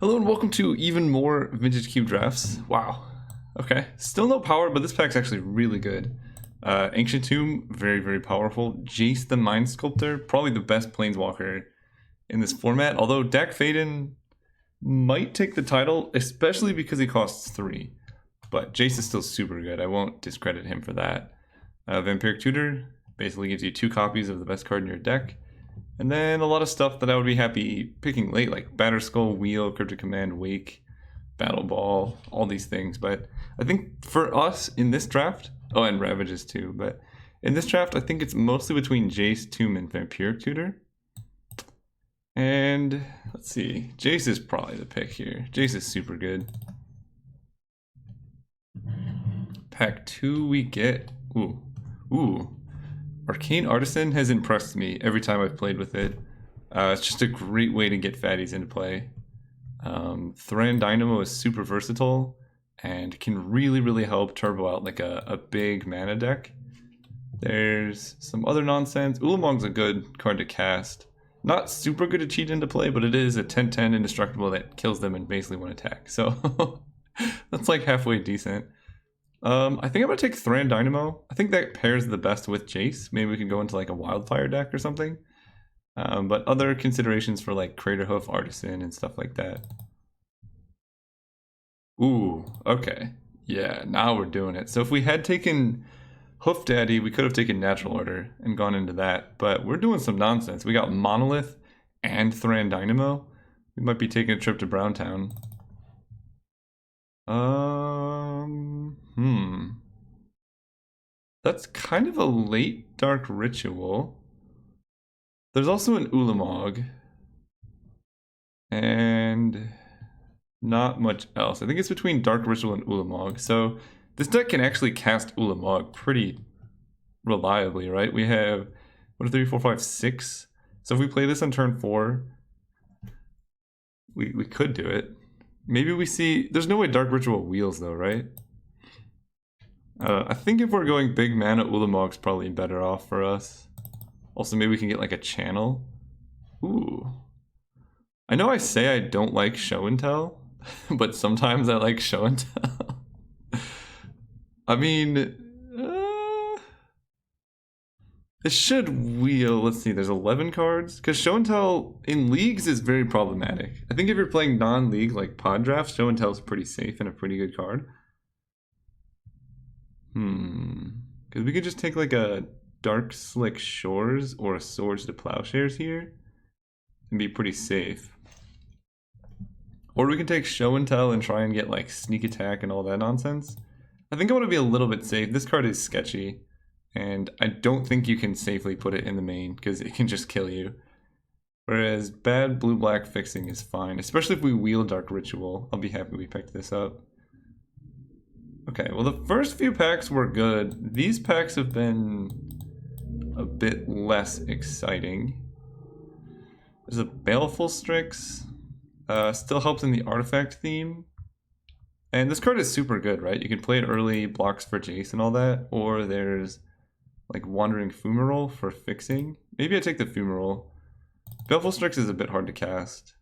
Hello and welcome to even more Vintage Cube drafts. Wow. Okay. Still no power, but this pack's actually really good. Ancient Tomb, very, very powerful. Jace the Mind Sculptor, probably the best Planeswalker in this format. Although Dak Faden might take the title, especially because he costs 3. But Jace is still super good. I won't discredit him for that. Vampiric Tutor basically gives you 2 copies of the best card in your deck. And then a lot of stuff that I would be happy picking late, like Batterskull, Wheel, Cryptic Command, Wake, Battle Ball, all these things. But I think for us in this draft, oh, and Ravages too, but in this draft, I think it's mostly between Jace, Tomb, and Vampiric Tutor. And let's see, Jace is probably the pick here. Jace is super good. Pack 2 we get, ooh. Arcane Artisan has impressed me every time I've played with it. It's just a great way to get fatties into play. Thran Dynamo is super versatile and can really help turbo out like a big mana deck. There's some other nonsense. Ulamog's a good card to cast. Not super good to cheat into play, but it is a 10/10 indestructible that kills them in basically one attack. So that's like halfway decent. I think I'm gonna take Thran Dynamo. I think that pairs the best with Jace. Maybe we can go into like a Wildfire deck or something. But other considerations for like Craterhoof, Artisan, and stuff like that. Ooh, okay. Yeah, now we're doing it. So if we had taken Hoof Daddy, we could have taken Natural Order and gone into that. But we're doing some nonsense. We got Monolith and Thran Dynamo. We might be taking a trip to Browntown. That's kind of a late Dark Ritual. There's also an Ulamog. And not much else. I think it's between Dark Ritual and Ulamog. So this deck can actually cast Ulamog pretty reliably, right? We have 1, 2, 3, 4, 5, 6. So if we play this on turn 4, we could do it. Maybe we see... There's no way Dark Ritual wheels though, right? I think if we're going big mana, Ulamog's probably better off for us. Also, maybe we can get like a channel. Ooh. I know I say I don't like show and tell, but sometimes I like show and tell. I mean, it should wheel. Let's see, there's 11 cards. Because show and tell in leagues is very problematic. I think if you're playing non-league like pod drafts, show and tell is pretty safe and a pretty good card. Because we could just take like a Dark Slick Shores or a Swords to Plowshares here and be pretty safe. Or we can take Show and Tell and try and get like Sneak Attack and all that nonsense. I think I want to be a little bit safe. This card is sketchy, and I don't think you can safely put it in the main because it can just kill you. Whereas bad blue-black fixing is fine, especially if we wheel Dark Ritual. I'll be happy we picked this up. Okay, well the first few packs were good. These packs have been a bit less exciting. There's a Baleful Strix. Still helps in the artifact theme. And this card is super good, right? You can play it early, blocks for Jace and all that. Or there's like Wandering Fumarole for fixing. Maybe I take the Fumarole. Baleful Strix is a bit hard to cast.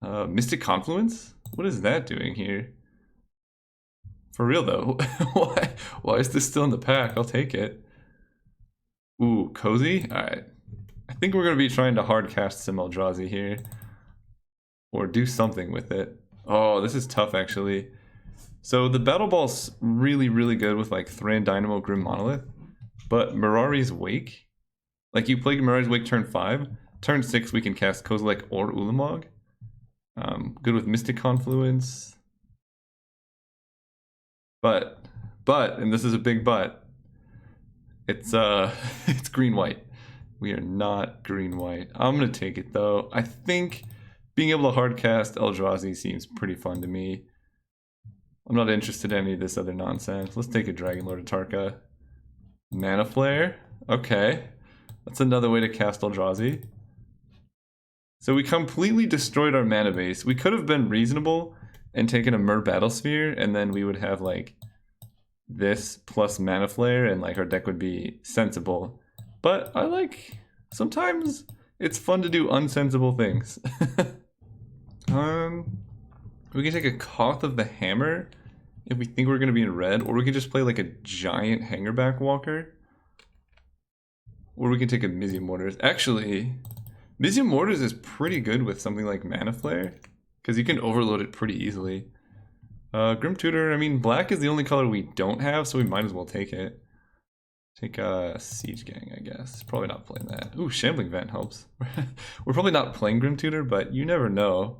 Mystic Confluence? What is that doing here? For real though, why is this still in the pack? I'll take it. Ooh, Cozy? Alright. I think we're going to be trying to hard cast some Eldrazi here. Or do something with it. Oh, this is tough actually. So the Battle Ball's really good with like Thran Dynamo, Grim Monolith. But Mirari's Wake? Like you play Mirari's Wake turn 5. Turn 6 we can cast Kozilek or Ulamog. Good with Mystic Confluence. But, and this is a big but, it's it's green-white. We are not green-white. I'm gonna take it though. I think being able to hard cast Eldrazi seems pretty fun to me. I'm not interested in any of this other nonsense. Let's take a Dragon Lord of Tarka. Mana Flare? Okay. That's another way to cast Eldrazi. So we completely destroyed our mana base. We could have been reasonable and taken a Myr Battlesphere, and then we would have like this plus Mana Flare, and like our deck would be sensible. But I like, sometimes it's fun to do unsensible things. We can take a Koth of the Hammer if we think we're going to be in red, or we can just play like a giant Hangerback Walker. Or we can take a Mizzy Mortars. Actually, Mizzy Mortars is pretty good with something like Mana Flare, because you can overload it pretty easily. Grim Tutor, I mean, black is the only color we don't have, so we might as well take it. Take a Siege Gang, I guess. Probably not playing that. Ooh, Shambling Vent helps. We're probably not playing Grim Tutor, but you never know.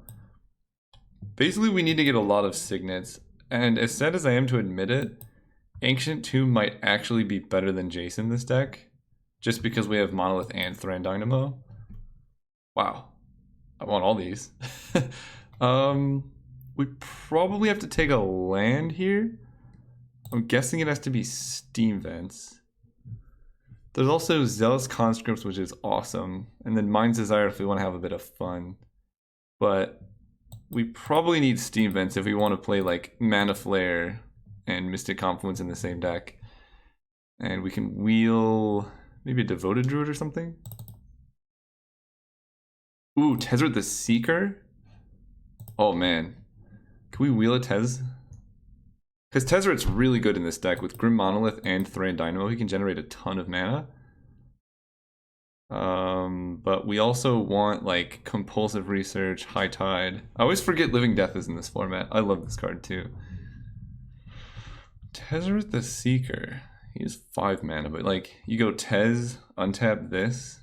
Basically, we need to get a lot of signets, and as sad as I am to admit it, Ancient Tomb might actually be better than Jason this deck, just because we have Monolith and Thran Dynamo. Wow. I want all these. We probably have to take a land here. I'm guessing it has to be Steam Vents. There's also Zealous Conscripts, which is awesome. And then Mind's Desire if we want to have a bit of fun. But we probably need Steam Vents if we want to play like Mana Flare and Mystic Confluence in the same deck. And we can wheel maybe a Devoted Druid or something. Ooh, Tezzeret the Seeker? Oh man. Can we wheel a Tez? Because Tezzeret's really good in this deck with Grim Monolith and Thran Dynamo. He can generate a ton of mana. But we also want like Compulsive Research, High Tide. I always forget Living Death is in this format. I love this card too. Tezzeret the Seeker. He has 5 mana, but like you go Tez, untap this.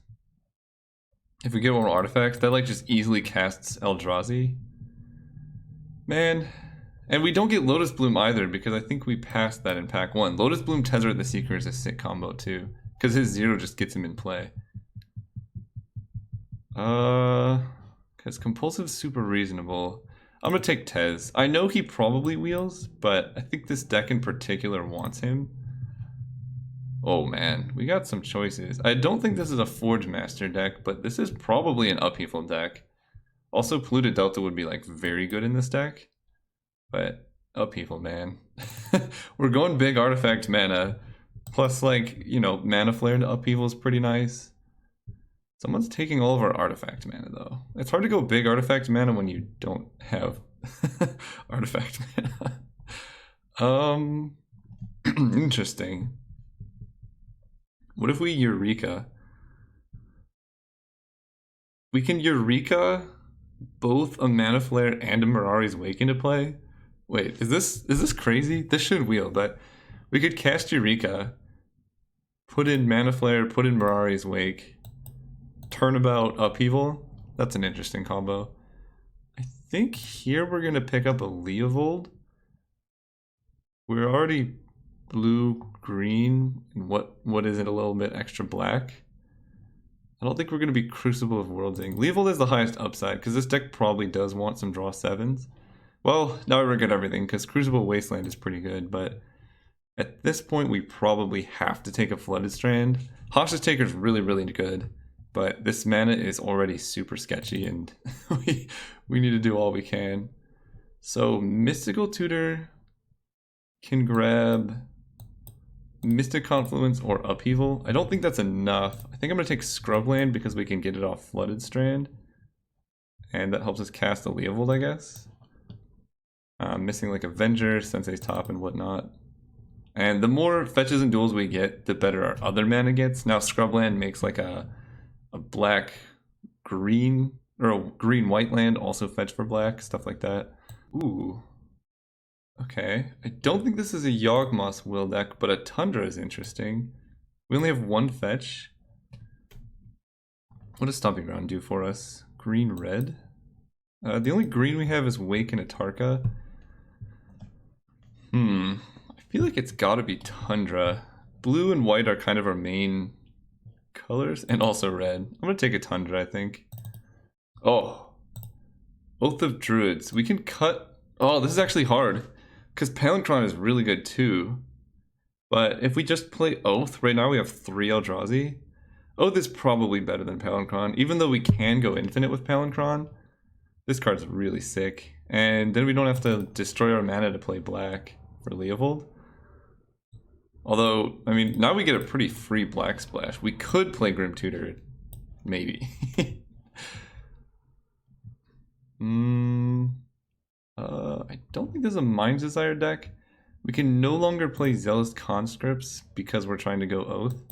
If we get more artifacts, that like just easily casts Eldrazi. Man. And we don't get Lotus Bloom either, because I think we passed that in pack 1. Lotus Bloom Tezzeret the Seeker is a sick combo too, because his 0 just gets him in play. Because Compulsive's super reasonable. I'm gonna take Tez. I know he probably wheels, but I think this deck in particular wants him. Oh man, we got some choices. I don't think this is a Forge Master deck, but this is probably an Upheaval deck. Also, Polluted Delta would be like very good in this deck. But Upheaval, man. We're going big artifact mana. Plus, like, you know, Mana Flare into Upheaval is pretty nice. Someone's taking all of our artifact mana, though. It's hard to go big artifact mana when you don't have artifact mana. Interesting. What if we Eureka? We can Eureka both a Mana Flare and a Mirari's Wake into play. Wait, is this crazy? This should wheel, but we could cast Eureka, put in Mana Flare, put in Mirari's Wake, turnabout Upheaval. That's an interesting combo. I think here we're gonna pick up a Leovold. We're already blue, green, and what is it, a little bit extra black? I don't think we're gonna be Crucible of Worldsing. Leovold is the highest upside, because this deck probably does want some draw 7s. Well, now we regret everything, because Crucible Wasteland is pretty good, but at this point we probably have to take a Flooded Strand. Hostage Taker is really, really good, but this mana is already super sketchy, and we need to do all we can. So Mystical Tutor can grab Mystic Confluence or Upheaval. I don't think that's enough. I think I'm going to take Scrubland because we can get it off Flooded Strand, and that helps us cast a Leovold, I guess. Missing like Avenger, Sensei's Top, and whatnot. And the more fetches and duels we get, the better our other mana gets. Now Scrubland makes like a black green or a green white land, also fetch for black, stuff like that. Ooh. Okay. I don't think this is a Yawgmoth's Will deck, but a Tundra is interesting. We only have 1 fetch. What does Stomping Ground do for us? Green red? The only green we have is Wake and Atarka. I feel like it's gotta be Tundra. Blue and white are kind of our main colors, and also red. I'm gonna take a Tundra, I think. Oh. Oath of Druids. We can cut... Oh, this is actually hard, because Palancron is really good too. But if we just play Oath, right now we have 3 Eldrazi. Oath is probably better than Palancron, even though we can go infinite with Palancron. This card's really sick. And then we don't have to destroy our mana to play black for Leovold. Although, I mean, now we get a pretty free black splash. We could play Grim Tutor, maybe. I don't think there's a Mind's Desire deck. We can no longer play Zealous Conscripts because we're trying to go Oath.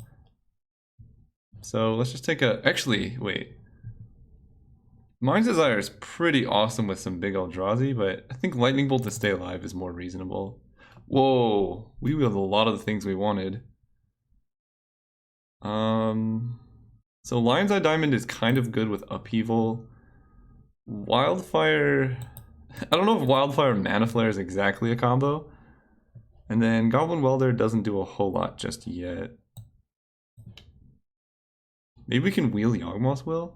So let's just take a... Actually, wait. Mind's Desire is pretty awesome with some big Eldrazi, but I think Lightning Bolt to stay alive is more reasonable. Whoa, we wheeled a lot of the things we wanted. So Lion's Eye Diamond is kind of good with Upheaval. Wildfire... I don't know if Wildfire and Mana Flare is exactly a combo. And then Goblin Welder doesn't do a whole lot just yet. Maybe we can wheel Yawgmoth's Will?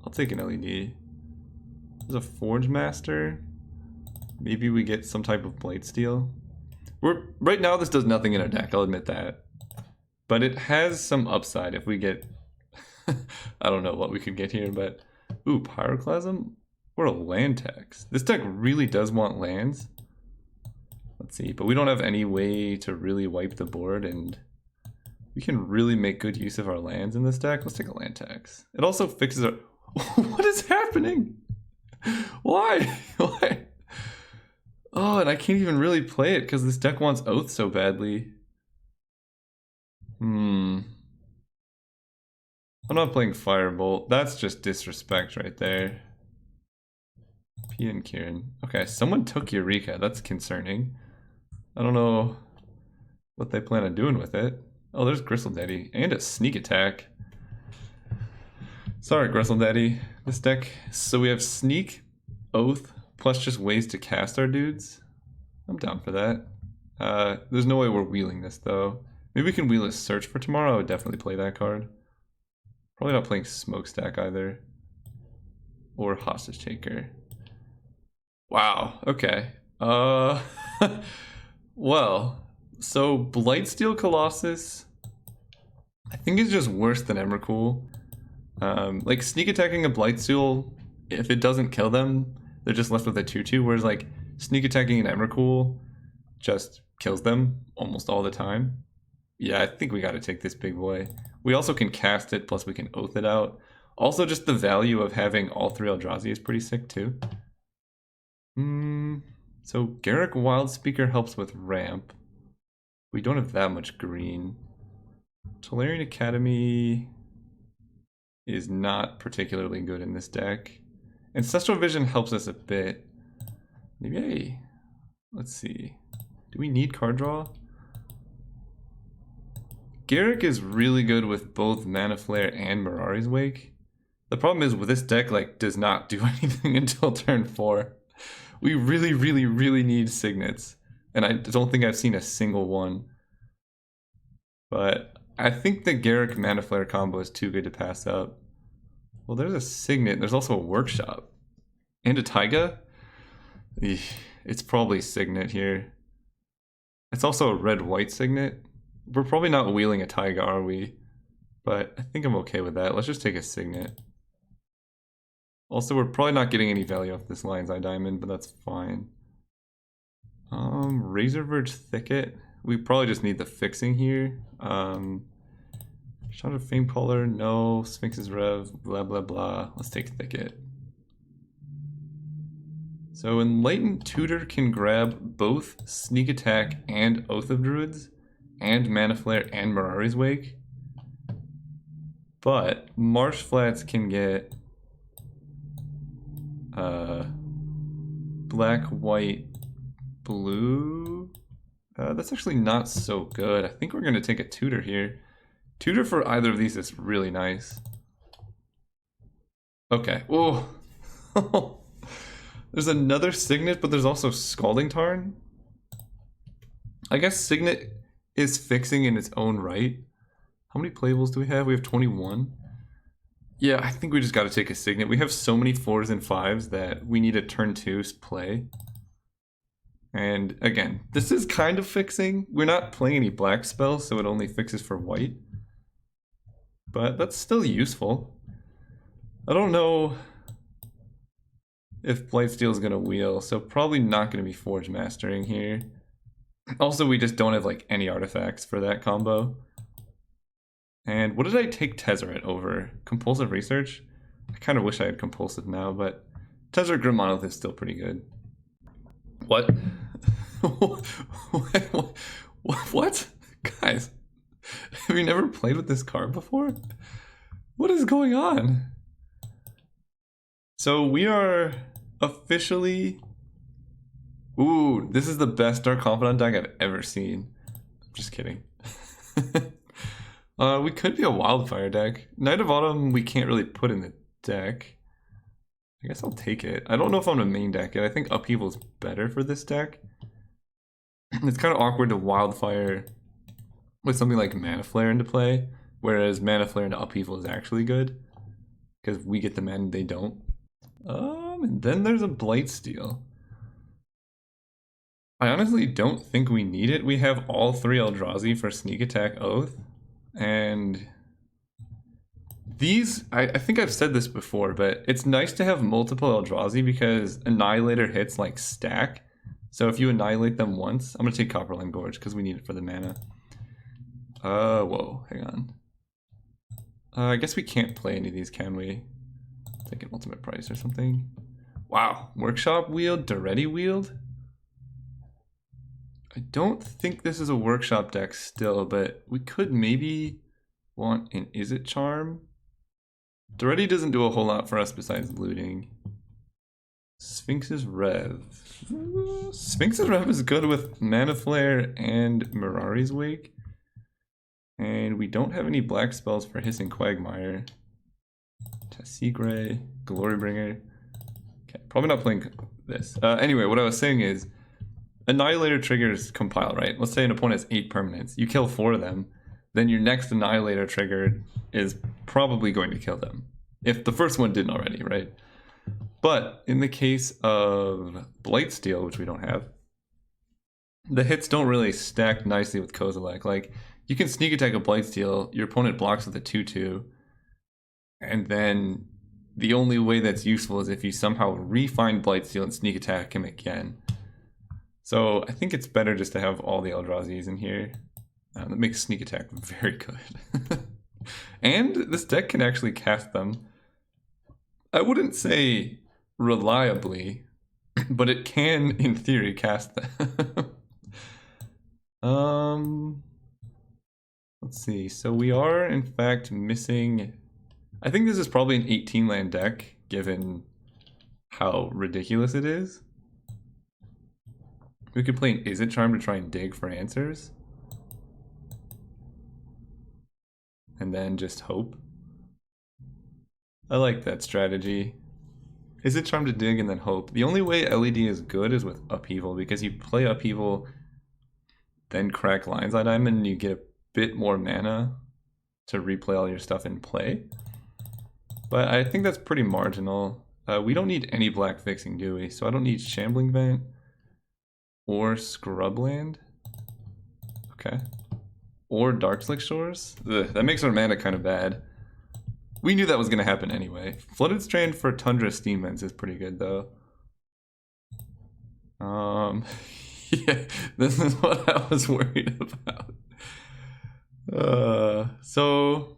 I'll take an LED. There's a Forge Master. Maybe we get some type of Blightsteel. Right now this does nothing in our deck, I'll admit that. But it has some upside if we get... I don't know what we could get here, but... Ooh, Pyroclasm? Or a land tax. This deck really does want lands. Let's see, but we don't have any way to really wipe the board, and we can really make good use of our lands in this deck. Let's take a land tax. It also fixes our... What is happening? Why? Why? Oh, and I can't even really play it because this deck wants Oath so badly. I'm not playing Firebolt. That's just disrespect right there. P and Kieran. Okay, someone took Eureka. That's concerning. I don't know what they plan on doing with it. Oh, there's Gristle Daddy. And a sneak attack. Sorry, Gristle Daddy. This deck... So we have Sneak, Oath, plus just ways to cast our dudes. I'm down for that. There's no way we're wheeling this, though. Maybe we can wheel a Search for tomorrow. I would definitely play that card. Probably not playing Smokestack either. Or Hostage Taker. Wow, okay. Well, so Blightsteel Colossus, I think is just worse than Emrakul. Like sneak attacking a Blightsteel, if it doesn't kill them, they're just left with a 2/2, whereas like sneak attacking an Emrakul just kills them almost all the time. Yeah, I think we gotta take this big boy. We also can cast it, plus we can Oath it out. Also, just the value of having all 3 Eldrazi is pretty sick too. So Garruk Wildspeaker helps with ramp. We don't have that much green. Tolarian Academy is not particularly good in this deck. Ancestral Vision helps us a bit. Maybe, let's see. Do we need card draw? Garruk is really good with both Mana Flare and Mirari's Wake. The problem is with this deck, like, does not do anything until turn 4. We really, really, really need Signets. And I don't think I've seen a single one. But I think the Garruk Mana Flare combo is too good to pass up. Well, there's a Signet. There's also a Workshop. And a Taiga? It's probably Signet here. It's also a red-white Signet. We're probably not wheeling a Taiga, are we? But I think I'm okay with that. Let's just take a Signet. Also, we're probably not getting any value off this Lion's Eye Diamond, but that's fine. Razorverge Thicket. We probably just need the fixing here. Shot of Fame Caller, no. Sphinx's Rev, blah blah blah. Let's take Thicket. So Enlightened Tutor can grab both Sneak Attack and Oath of Druids, and Mana Flare and Mirari's Wake. But Marsh Flats can get black, white, blue. That's actually not so good. I think we're going to take a Tutor here. Tutor for either of these is really nice. Okay. Oh. There's another Signet, but there's also Scalding Tarn. I guess Signet is fixing in its own right. How many playables do we have? We have 21. Yeah, I think we just got to take a Signet. We have so many 4s and 5s that we need a turn 2 play. And again, this is kind of fixing. We're not playing any black spells, so it only fixes for white. But that's still useful. I don't know if Blightsteel is going to wheel, so probably not going to be Forge Mastering here. Also, we just don't have like any artifacts for that combo. And what did I take Tezzeret over? Compulsive Research? I kind of wish I had Compulsive now, but Tezzeret Grim Monolith is still pretty good. What? What? Guys, have you never played with this card before? What is going on? So we are officially... Ooh, this is the best Dark Confidant deck I've ever seen. I'm just kidding. We could be a Wildfire deck. Night of Autumn we can't really put in the deck. I guess I'll take it. I don't know if I'm a main deck yet. I think Upheaval is better for this deck. It's kind of awkward to Wildfire with something like Mana Flare into play, whereas Mana Flare into Upheaval is actually good because we get the mana, they don't. And then there's a Blightsteel. I honestly don't think we need it. We have all 3 Eldrazi for Sneak Attack Oath, and these, I think I've said this before, but it's nice to have multiple Eldrazi because Annihilator hits like stack. So if you annihilate them once, I'm gonna take Copperline Gorge because we need it for the mana. Whoa, hang on. I guess we can't play any of these, can we? Take an Ultimate Price or something. Wow, Workshop Wield, Daretti Wield? I don't think this is a Workshop deck still, but we could maybe want an Izzet Charm. Daretti doesn't do a whole lot for us besides looting. Sphinx's Rev. Sphinx's Rev is good with Mana Flare and Mirari's Wake. And we don't have any black spells for Hissing Quagmire. Tassigre, Glorybringer. Okay, probably not playing this. Anyway, what I was saying is, Annihilator triggers compile, right? Let's say an opponent has 8 permanents. You kill 4 of them, then your next Annihilator trigger is probably going to kill them. If the first one didn't already, right? But in the case of Blightsteel, which we don't have, the hits don't really stack nicely with Kozilek. Like, you can sneak attack a Blightsteel, your opponent blocks with a 2/2, and then the only way that's useful is if you somehow re-find Blightsteel and sneak attack him again. So I think it's better just to have all the Eldrazi's in here. That makes sneak attack very good. And this deck can actually cast them. I wouldn't say reliably, but it can, in theory, cast them. Let's see. So we are, in fact, missing... I think this is probably an 18-land deck, given how ridiculous it is. We could play an Izzet Charm to try and dig for answers. And then just hope. I like that strategy. Izzet Charm to dig and then hope. The only way LED is good is with Upheaval, because you play Upheaval, then crack Lion's-Eye Diamond, and you get a bit more mana to replay all your stuff in play. But I think that's pretty marginal. We don't need any black fixing, do we? So I don't need Shambling Vent or Scrubland. Okay. Or Darkslick Shores. Ugh, that makes our mana kind of bad. We knew that was going to happen anyway. Flooded Strand for Tundra Steam Vents is pretty good, though. Yeah, this is what I was worried about. So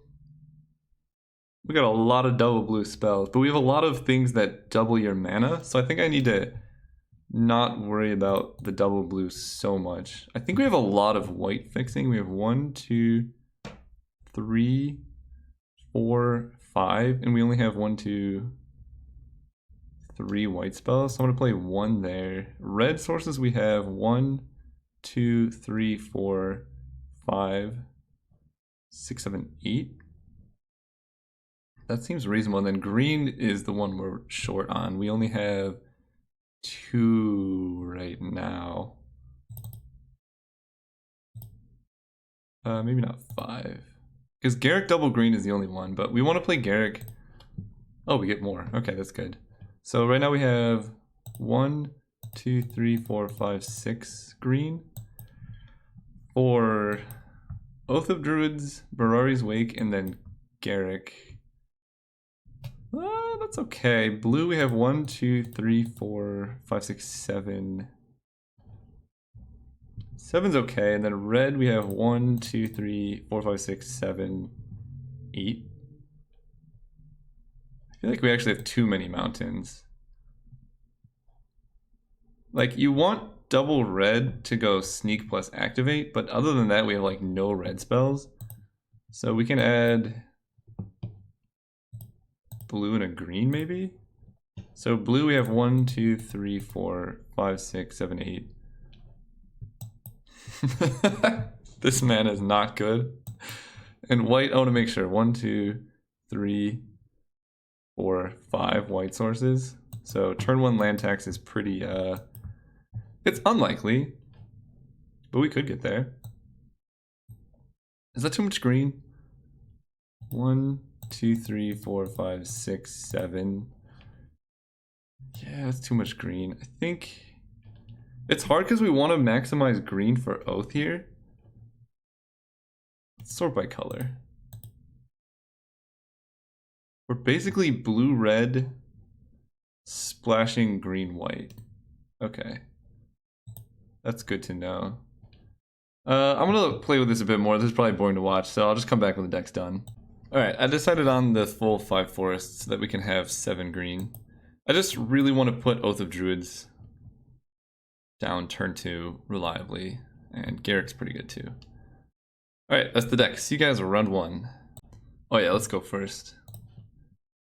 we got a lot of double blue spells, but we have a lot of things that double your mana, so I think I need to not worry about the double blue so much. I think we have a lot of white fixing. We have 1, 2, 3, 4, 5, and we only have 1, 2, 3 white spells, so I'm gonna play 1 there. Red sources we have 1, 2, 3, 4, 5, 6, 7, 8. That seems reasonable. And then green is the one we're short on. We only have 2 right now. Maybe not 5. Because Garrick double green is the only one, but we want to play Garrick. Oh, we get more. Okay, that's good. So right now we have 1, 2, 3, 4, 5, 6 green. For Oath of Druids, Barari's Wake, and then Garrick. That's okay. Blue we have 1, 2, 3, 4, 5, 6, 7. 7's okay, and then red we have 1, 2, 3, 4, 5, 6, 7, 8. I I feel like we actually have too many mountains. Like, you want double red to go sneak plus activate, but other than that, we have like no red spells. So we can add blue and a green maybe? So blue we have 1, 2, 3, 4, 5, 6, 7, 8. This mana is not good. And white, I want to make sure. 1, 2, 3, 4, 5 white sources. So turn 1 land tax is pretty, it's unlikely, but we could get there. Is that too much green? 1, 2, 3, 4, 5, 6, 7. Yeah, that's too much green. I think it's hard because we want to maximize green for Oath here. Let's sort by color. We're basically blue-red splashing green-white. Okay. That's good to know. I'm gonna play with this a bit more. This is probably boring to watch, so I'll just come back when the deck's done. Alright, I decided on the full 5 forests so that we can have 7 green. I just really want to put Oath of Druids down turn 2 reliably, and Garrick's pretty good too. Alright, that's the deck. See you guys round 1. Oh yeah, let's go first.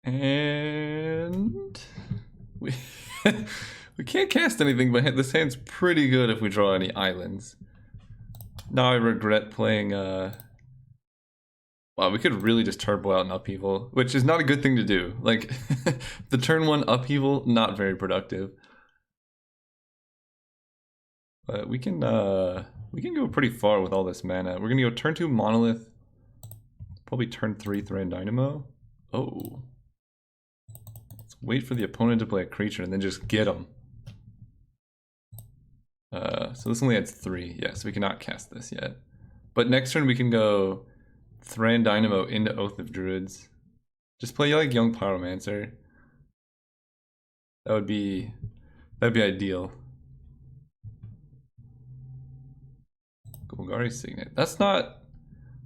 And we we can't cast anything, but this hand's pretty good if we draw any islands. Now I regret playing wow, we could really just turbo out an upheaval, which is not a good thing to do. Like the turn 1 upheaval, not very productive. But we can go pretty far with all this mana. We're gonna go turn 2 Monolith, probably turn 3 Thran Dynamo. Oh. Let's wait for the opponent to play a creature and then just get them. So this only adds 3. Yeah, so we cannot cast this yet. But next turn we can go Thran Dynamo into Oath of Druids. Just play like Young Pyromancer. That'd be ideal. Golgari Signet. That's not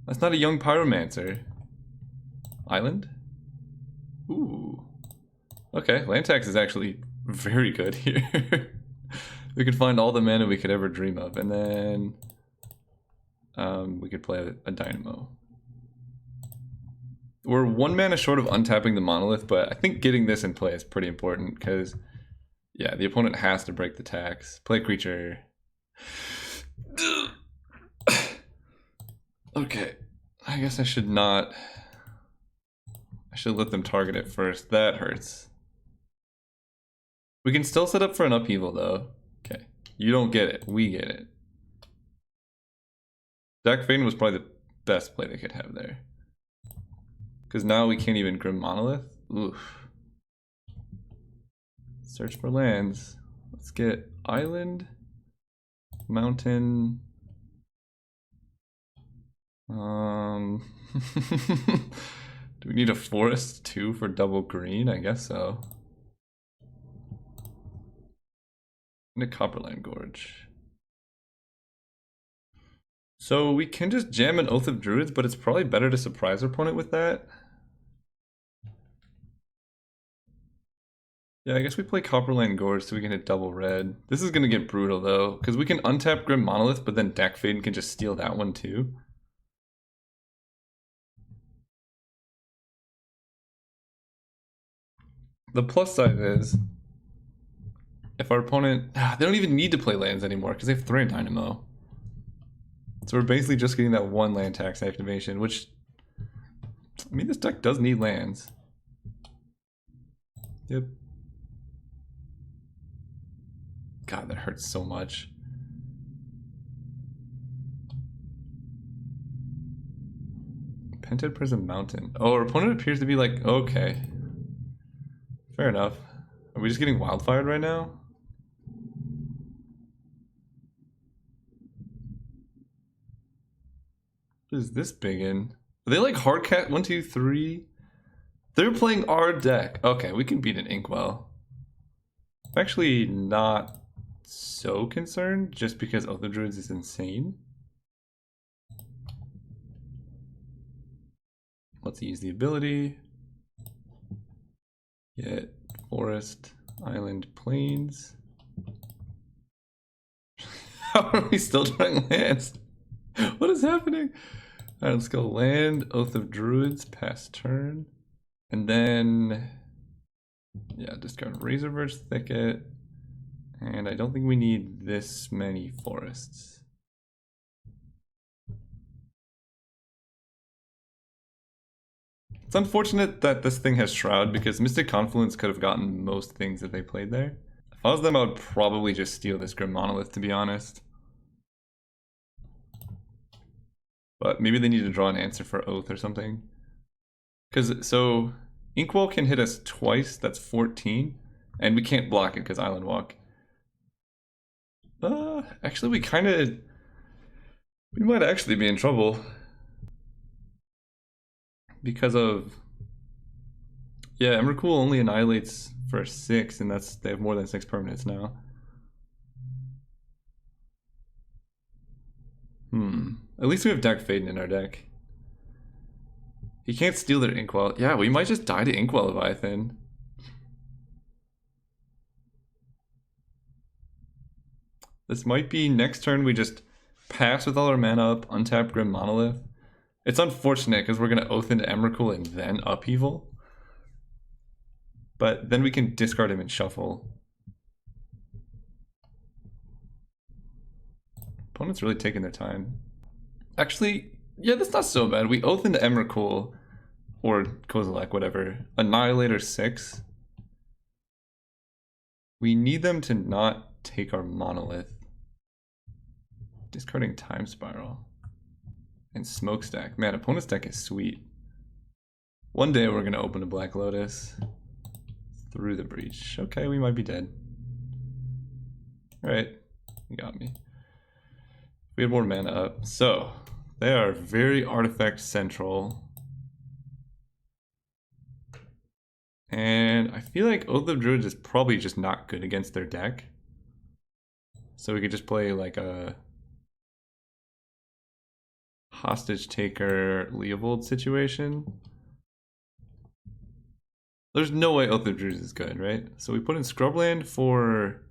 a Young Pyromancer. Island? Ooh. Okay, land tax is actually very good here. We could find all the mana we could ever dream of, and then we could play a Dynamo. We're 1 mana short of untapping the Monolith, but I think getting this in play is pretty important, because, yeah, the opponent has to break the tax. Play a creature. Okay, I guess I should not... I should let them target it first. That hurts. We can still set up for an upheaval, though. Okay, you don't get it. We get it. Dack Fane was probably the best play they could have there. Because now we can't even Grim Monolith. Oof. Search for lands. Let's get Island, Mountain. Do we need a forest too for double green? I guess so. And a Copperland Gorge. So we can just jam an Oath of Druids, but it's probably better to surprise our opponent with that. Yeah, I guess we play Copperland Gorge so we can hit double red. This is gonna get brutal though, because we can untap Grim Monolith, but then Dack Fane can just steal that one too. The plus side is, if our opponent, they don't even need to play lands anymore because they have Thran Dynamo. So we're basically just getting that 1 land tax activation, which, I mean, this deck does need lands. Yep. God, that hurts so much. Pented Prism Mountain. Oh, our opponent appears to be like, okay. Fair enough. Are we just getting wildfired right now? What is this big in? Are they like hard cat 1, 2, 3? They're playing our deck. Okay, we can beat an Inkwell. I'm actually not so concerned just because Oath of Druids is insane. Let's use the ability. Yet forest, island, plains. How are we still drawing lands? What is happening? Alright, let's go land, Oath of Druids, pass turn. And then, yeah, discard Razorverge Thicket. And I don't think we need this many forests. It's unfortunate that this thing has Shroud because Mystic Confluence could have gotten most things that they played there. If I was them, I would probably just steal this Grim Monolith, to be honest. But maybe they need to draw an answer for Oath or something. Because, so, Inkwell can hit us twice, that's 14. And we can't block it because Island Walk. Actually, we might actually be in trouble. Because of, yeah, Emrakul only annihilates for 6, and they have more than 6 permanents now. At least we have Dark Faden in our deck. He can't steal their Inkwell. Yeah, we might just die to Inkwell Leviathan. This might be next turn we just pass with all our mana up, untap Grim Monolith. It's unfortunate because we're going to Oath into Emrakul and then Upheaval. But then we can discard him and shuffle. Opponent's really taking their time. Actually, yeah, that's not so bad. We Oath into Emrakul, or Kozilek, whatever. Annihilator 6. We need them to not take our Monolith. Discarding Time Spiral. And Smokestack. Man, opponent's deck is sweet. One day we're going to open a Black Lotus. Through the Breach. Okay, we might be dead. Alright, you got me. We had more mana up. So, they are very artifact central. And I feel like Oath of Druids is probably just not good against their deck. So we could just play like a Hostage Taker Leovold situation. There's no way Oath of Druids is good, right? So we put in Scrubland for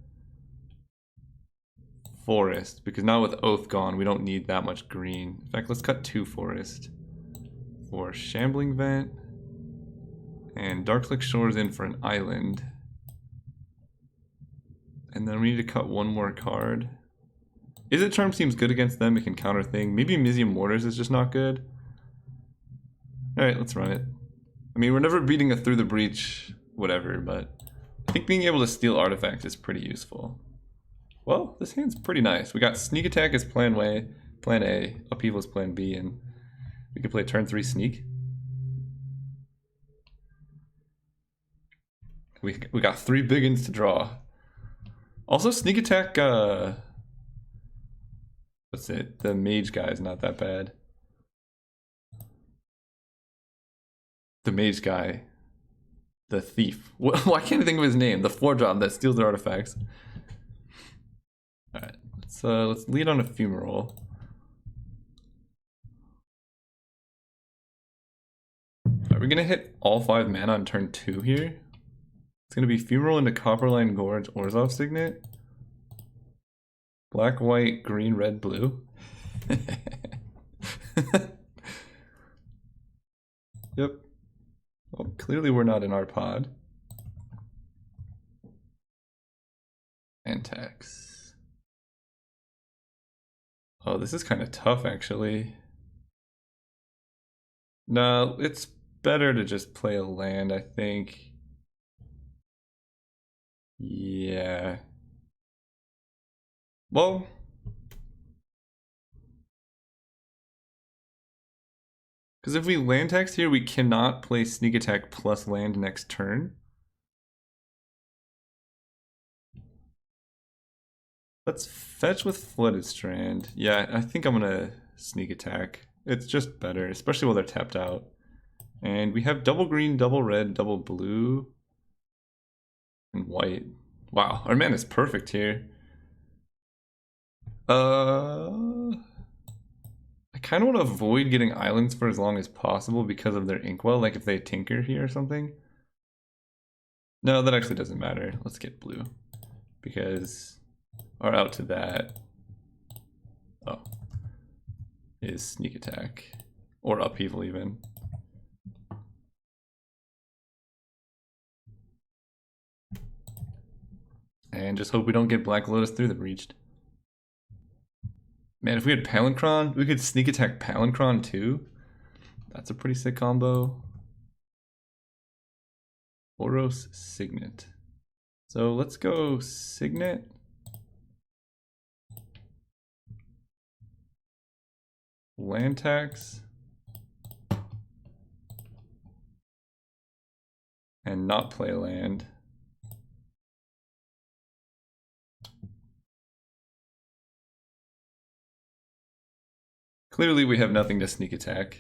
forest, because now with Oath gone, we don't need that much green. In fact, let's cut 2 forest for Shambling Vent, and Darkslick Shores in for an island. And then we need to cut 1 more card. Izzet Charm seems good against them, it can counter thing. Maybe Mizium Mortars is just not good. Alright, let's run it. I mean, we're never beating a Through the Breach, whatever, but I think being able to steal artifacts is pretty useful. Well, this hand's pretty nice. We got Sneak Attack as plan A, Upheaval as plan B, and we can play turn 3 Sneak. We got 3 big ins to draw. Also, Sneak Attack, what's it? The Mage guy is not that bad. The Mage guy. The Thief. Why can't I think of his name? The 4-drop that steals their artifacts. Alright, let's lead on Ephemeral. Are we gonna hit all 5 mana on turn 2 here? It's gonna be Ephemeral into Copperline Gorge, Orzhov Signet. Black, white, green, red, blue. Yep. Well, clearly we're not in our pod. And tax. Oh, this is kind of tough, actually. No, it's better to just play a land, I think. Yeah. Well, because if we land tax here, we cannot play Sneak Attack plus land next turn. Let's fetch with Flooded Strand. Yeah, I think I'm gonna Sneak Attack. It's just better, especially while they're tapped out. And we have double green, double red, double blue, and white. Wow, our man is perfect here. I kind of want to avoid getting islands for as long as possible because of their Inkwell, like if they tinker here or something. No, that actually doesn't matter. Let's get blue. Because our out to that, oh, is sneak attack. Or upheaval even. And just hope we don't get Black Lotus through the Breached. Man, if we had Palancron, we could sneak attack Palancron too. That's a pretty sick combo. Oros Signet. So let's go Signet. Land tax. And not play land. Clearly we have nothing to sneak attack.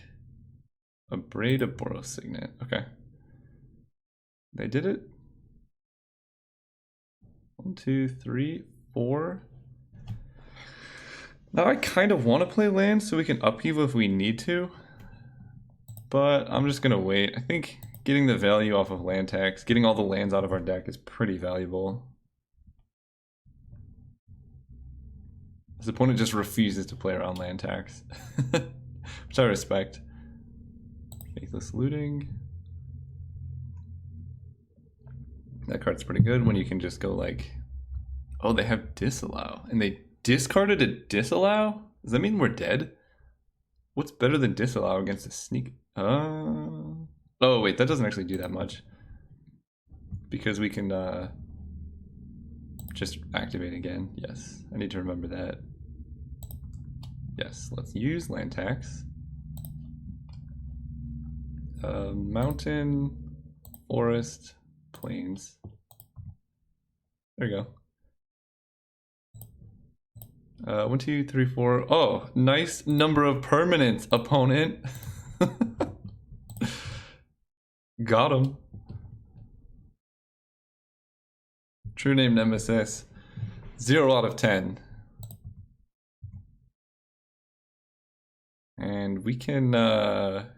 A Braid of Boros Signet. Okay. They did it. 1, 2, 3, 4. Now I kind of want to play land so we can upheaval if we need to. But I'm just going to wait. I think getting the value off of land tax, getting all the lands out of our deck is pretty valuable. His opponent just refuses to play around land tax, which I respect. Faithless Looting. That card's pretty good when you can just go like, oh, they have Disallow, and they discarded a Disallow? Does that mean we're dead? What's better than Disallow against a sneak? Oh wait, that doesn't actually do that much. Because we can just activate again. Yes, I need to remember that. Yes, let's use land tax. Mountain, forest, plains. There you go. 1, 2, 3, 4. Oh, nice number of permanents, opponent. Got him. True name Nemesis. 0 out of 10. And we can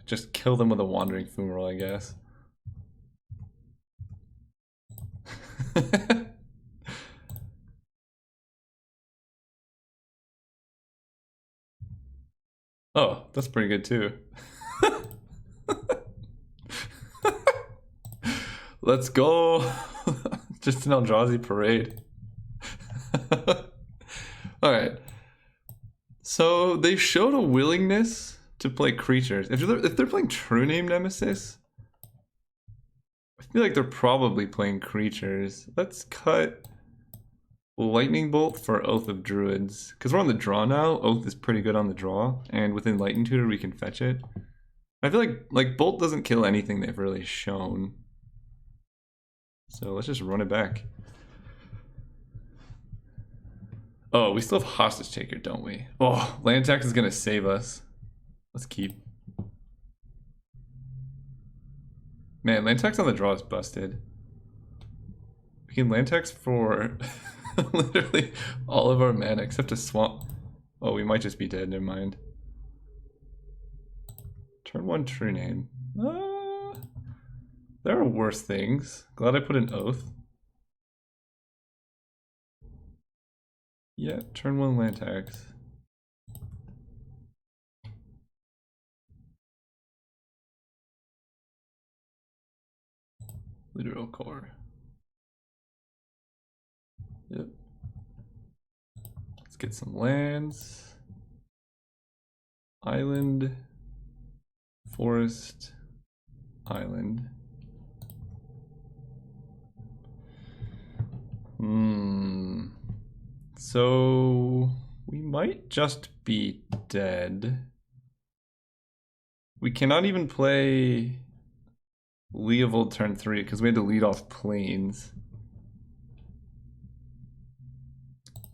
just kill them with a Wandering Fumarole, I guess. Oh, that's pretty good too. Let's go. Just an Eldrazi parade. Alright. So they showed a willingness to play creatures. If they're playing True Name Nemesis, I feel like they're probably playing creatures. Let's cut Lightning Bolt for Oath of Druids. Because we're on the draw now. Oath is pretty good on the draw. And within Lightning Tutor we can fetch it. I feel like Bolt doesn't kill anything they've really shown. So let's just run it back. Oh, we still have Hostage Taker, don't we? Oh, land tax is gonna save us. Let's keep. Man, land tax on the draw is busted. We can land tax for literally all of our mana except a swamp. Oh, we might just be dead, never mind. Turn 1 True Name. There are worse things. Glad I put an Oath. Yeah, turn 1 land tax. Literal core. Yep. Let's get some lands. Island. Forest. Island. So we might just be dead. We cannot even play Leovold turn 3 because we had to lead off plains.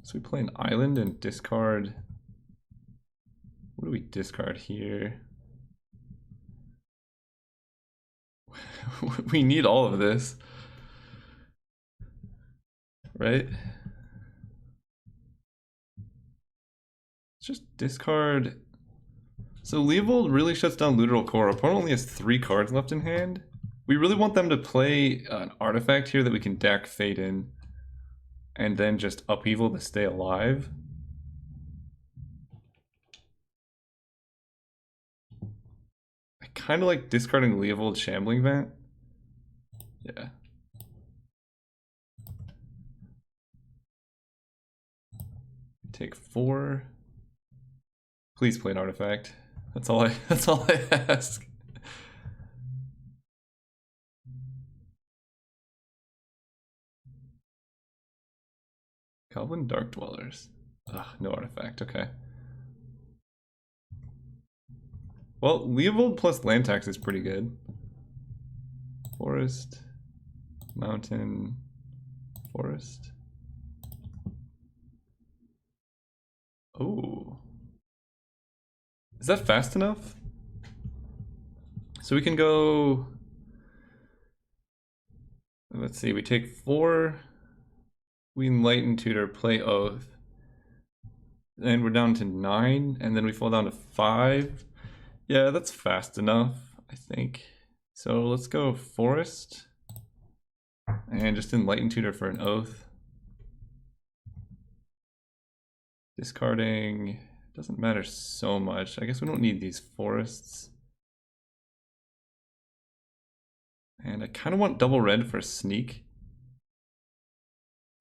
So we play an island and discard. What do we discard here? We need all of this, right? Just discard. So Leovold really shuts down Literal Core. Opponent only has 3 cards left in hand. We really want them to play an artifact here that we can deck Fade in, and then just Upheaval to stay alive. I kind of like discarding Leovold Shambling Vent. Yeah. Take 4. Please play an artifact. That's all I ask. Goblin Dark Dwellers. Ugh, no artifact, okay. Well, Leovold plus land tax is pretty good. Forest, mountain, forest. Oh. Is that fast enough? So we can go... Let's see, we take 4... We Enlighten Tutor, play Oath. And we're down to 9, and then we fall down to 5. Yeah, that's fast enough, I think. So let's go Forest. And just Enlighten Tutor for an Oath. Discarding doesn't matter so much. I guess we don't need these forests. And I kind of want double red for a sneak.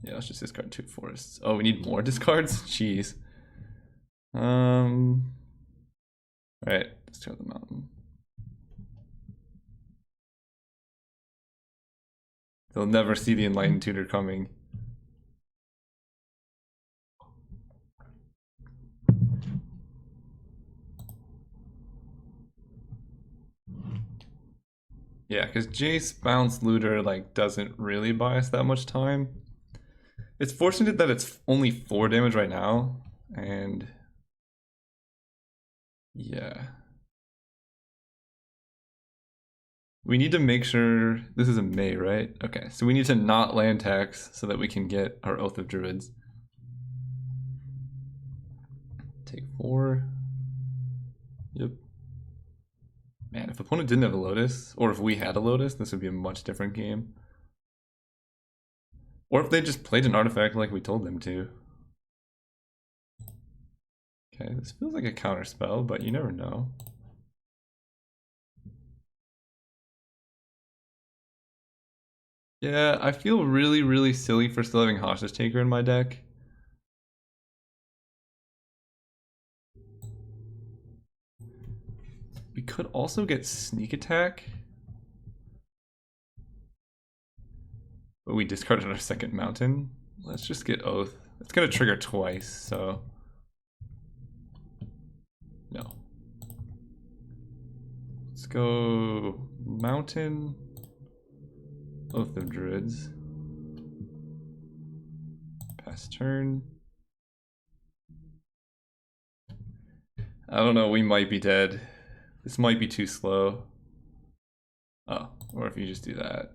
Yeah, let's just discard 2 forests. Oh, we need more discards? Jeez. Alright, discard the mountain. They'll never see the Enlightened Tutor coming. Yeah, because Jace Bounce Looter like doesn't really buy us that much time. It's fortunate that it's only 4 damage right now, and yeah. We need to make sure this is a May, right? Okay, so we need to not land tax so that we can get our Oath of Druids. Take 4. Yep. Man, if opponent didn't have a Lotus, or if we had a Lotus, this would be a much different game. Or if they just played an artifact like we told them to. Okay, this feels like a counter spell, but you never know. Yeah, I feel really, really silly for still having Hostage Taker in my deck. We could also get Sneak Attack. But we discarded our second mountain. Let's just get Oath. It's gonna trigger twice, so... No. Let's go... Mountain... Oath of Druids. Pass turn. I don't know, we might be dead. This might be too slow. Oh, or if you just do that.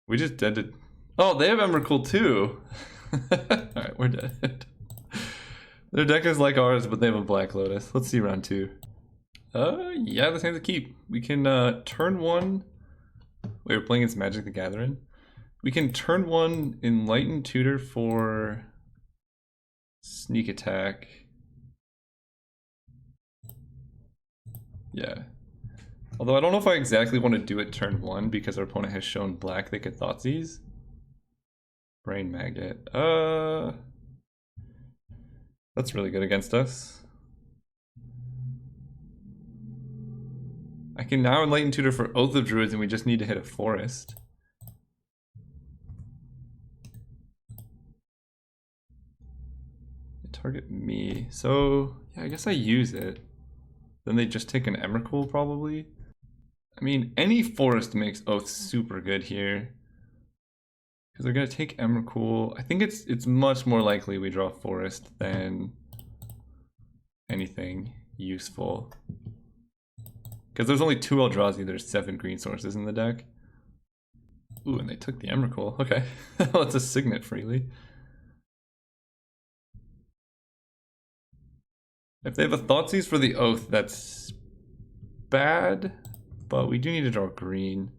We just deaded. Oh, they have Emrakul too! Alright, we're dead. Their deck is like ours, but they have a Black Lotus. Let's see round 2. Yeah, this hand's a keep. We can turn 1. Wait, we're playing against Magic the Gathering. We can turn 1 Enlighten Tutor for Sneak Attack. Yeah. Although I don't know if I exactly want to do it turn 1 because our opponent has shown black they could Thoughtseize. Brain Magnet. That's really good against us. I can now Enlighten Tutor for Oath of Druids and we just need to hit a forest. They target me. So, yeah, I guess I use it. Then they just take an Emrakul probably. I mean, any forest makes Oath super good here. Because they're going to take Emrakul. I think it's much more likely we draw forest than anything useful. Because there's only 2 Eldrazi, there's 7 green sources in the deck. Ooh, and they took the Emrakul. Okay, let's just Signet freely. If they have a Thoughtseize for the Oath, that's bad. But we do need to draw green.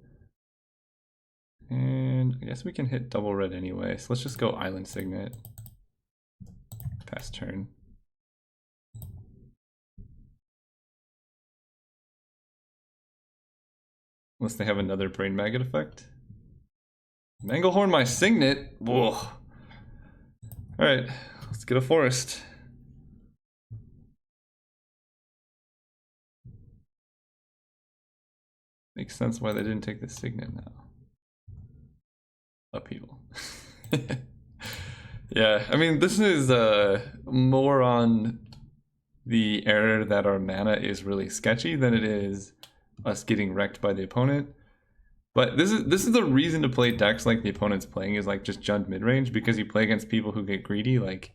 And I guess we can hit double red anyway, so let's just go Island Signet. Pass turn. Unless they have another Brain Maggot effect. Manglehorn my Signet? Whoa. Alright, let's get a forest. Makes sense why they didn't take the Signet now. Upheaval. Yeah, I mean, this is more on the error that our mana is really sketchy than it is us getting wrecked by the opponent. But this is the reason to play decks like the opponent's playing, is like just Jund midrange, because you play against people who get greedy, like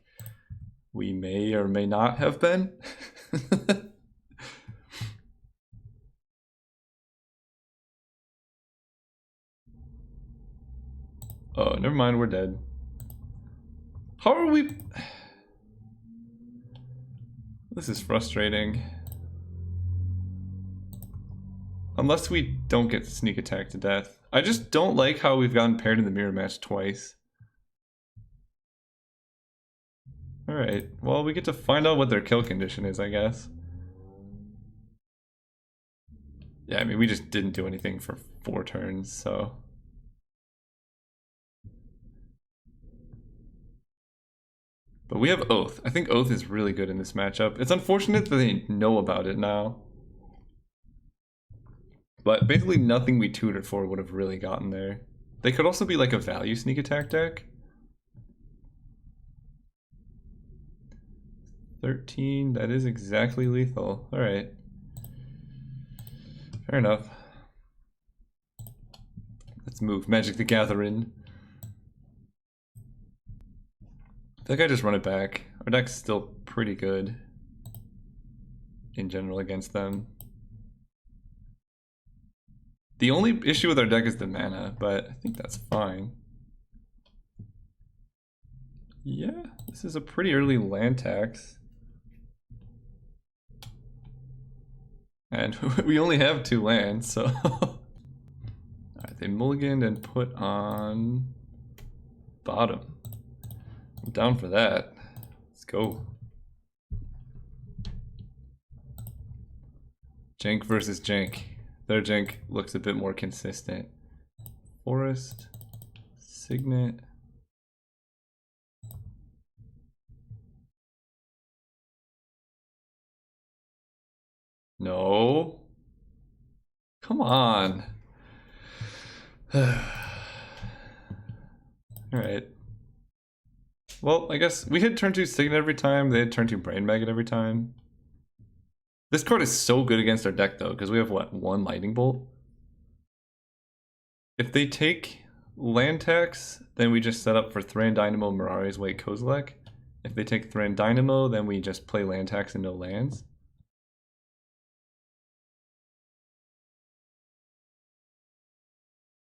we may or may not have been. Oh, never mind, we're dead. How are we? This is frustrating. Unless we don't get sneak attack to death. I just don't like how we've gotten paired in the mirror match twice. Alright, well, we get to find out what their kill condition is, I guess. Yeah, I mean, we just didn't do anything for 4 turns, so... But we have Oath. I think Oath is really good in this matchup. It's unfortunate that they know about it now. But basically nothing we tutored for would have really gotten there. They could also be like a value sneak attack deck. 13, that is exactly lethal. Alright. Fair enough. Let's move Magic the Gathering. I think I just run it back. Our deck's still pretty good in general against them. The only issue with our deck is the mana, but I think that's fine. Yeah, this is a pretty early land tax. And we only have 2 lands, so... Alright, they mulliganed and put on... bottom. I'm down for that. Let's go. Jank versus Jank. Their Jank looks a bit more consistent. Forest, Signet. No. Come on. Alright. Well, I guess we hit turn 2 Signet every time, they hit turn 2 Brain Maggot every time. This card is so good against our deck, though, because we have, what, 1 Lightning Bolt? If they take land tax, then we just set up for Thran Dynamo, Mirari's Wake, Kozilek. If they take Thran Dynamo, then we just play land tax and no lands.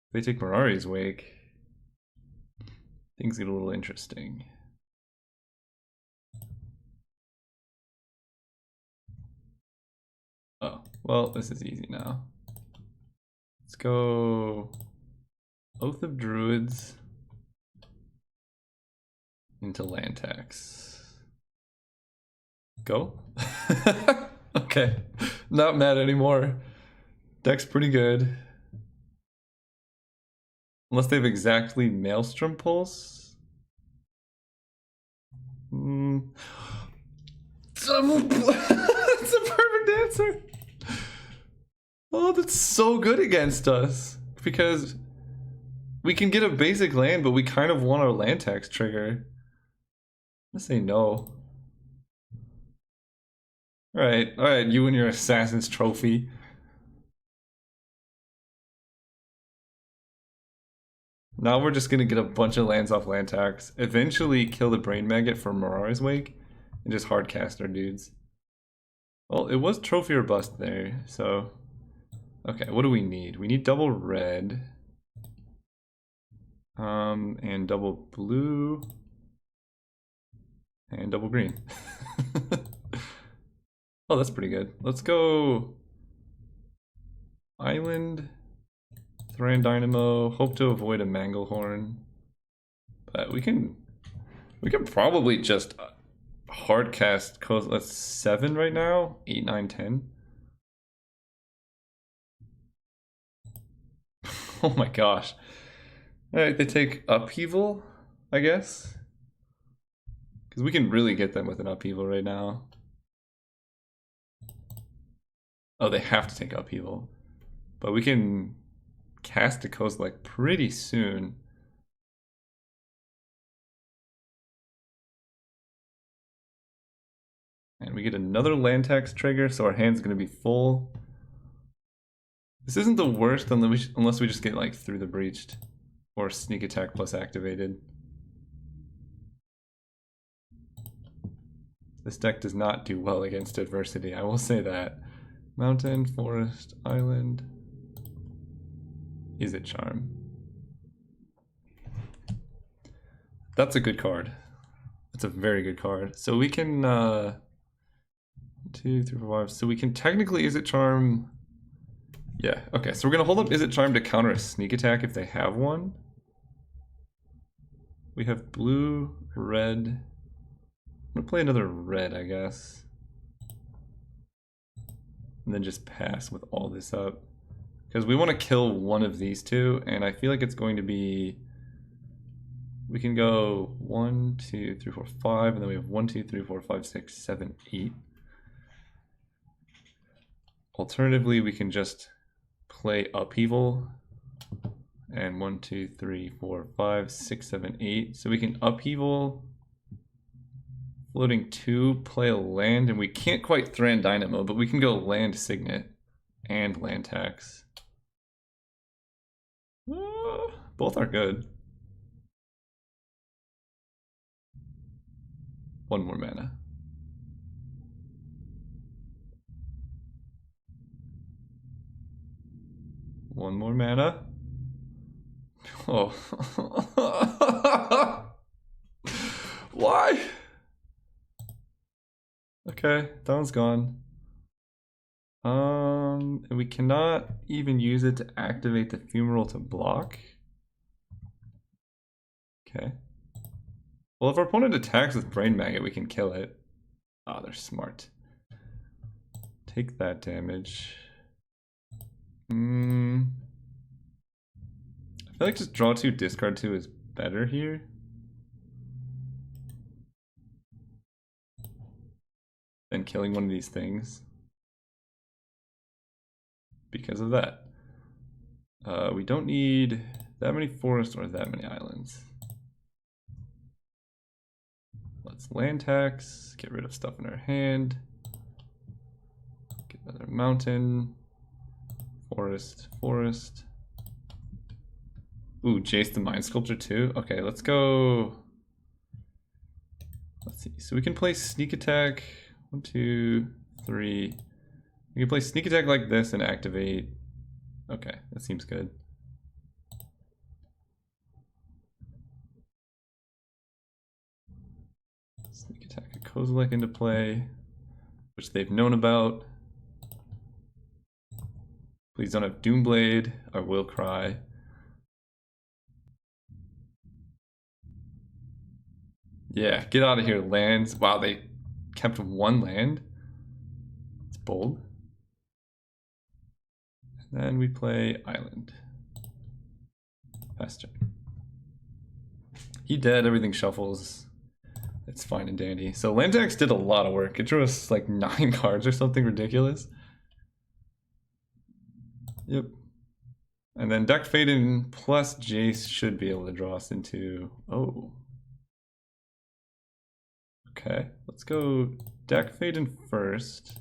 If they take Mirari's Wake, things get a little interesting. Oh, well, this is easy now. Let's go Oath of Druids into land tax. Go. Okay, not mad anymore. Deck's pretty good. Unless they have exactly Maelstrom Pulse. That's a perfect answer. Oh, that's so good against us. Because we can get a basic land, but we kind of want our land tax trigger. I'm gonna say no. Alright, you and your Assassin's Trophy. Now we're just gonna get a bunch of lands off land tax, eventually kill the Brain Maggot for Mirari's Wake, and just hard cast our dudes. Well, it was Trophy or Bust there, so... Okay, what do we need? We need double red. And double blue. And double green. Oh, that's pretty good. Let's go... Island... Thran Dynamo, hope to avoid a Manglehorn. But we can probably just hard cast Coast. That's 7 right now. 8, 9, 10. Oh my gosh. Alright, they take Upheaval, I guess. Because we can really get them with an Upheaval right now. Oh, they have to take Upheaval. But we can cast a Coast like pretty soon. And we get another land tax trigger, so our hand's going to be full. This isn't the worst unless we just get like through the breached or sneak attack plus activated. This deck does not do well against adversity, I will say that. Mountain, forest, island. Is it charm? That's a good card. That's a very good card. So we can 2, 3, 4, 5. So we can technically Is it charm. Yeah, okay, so we're gonna hold up Is it charm to counter a sneak attack if they have one. We have blue, red. I'm gonna play another red, I guess. And then just pass with all this up. Because we want to kill one of these two, and I feel like it's going to be... We can go 1, 2, 3, 4, 5, and then we have 1, 2, 3, 4, 5, 6, 7, 8. Alternatively, we can just play Upheaval. And 1, 2, 3, 4, 5, 6, 7, 8. So we can Upheaval, floating 2, play a land, and we can't quite Thran Dynamo, but we can go land Signet and land tax. Both are good. 1 more mana. One more mana. Oh. Why? Okay, that one's gone. And we cannot even use it to activate the Fumarole to block. Okay. Well, if our opponent attacks with Brain Maggot, we can kill it. Ah, they're smart. Take that damage. I feel like just draw 2, discard 2 is better here. Than killing one of these things. Because of that. We don't need that many forests or that many islands. Let's land tax, get rid of stuff in our hand. Get another mountain. Forest, forest. Ooh, Jace the Mind Sculptor too? Okay, let's go. Let's see. So we can play sneak attack. 1, 2, 3. We can play sneak attack like this and activate. Okay, that seems good. Sneak attack a Kozilek into play, which they've known about. Please don't have Doomblade or Will Cry. Yeah, get out of here, lands. Wow, they kept 1 land. It's bold. And then we play Island. Pass turn. He dead, everything shuffles. It's fine and dandy. So Landtax did a lot of work. It drew us like 9 cards or something ridiculous. Yep. And then Deck Faden plus Jace should be able to draw us into... Oh. Okay, let's go Deck Faden first.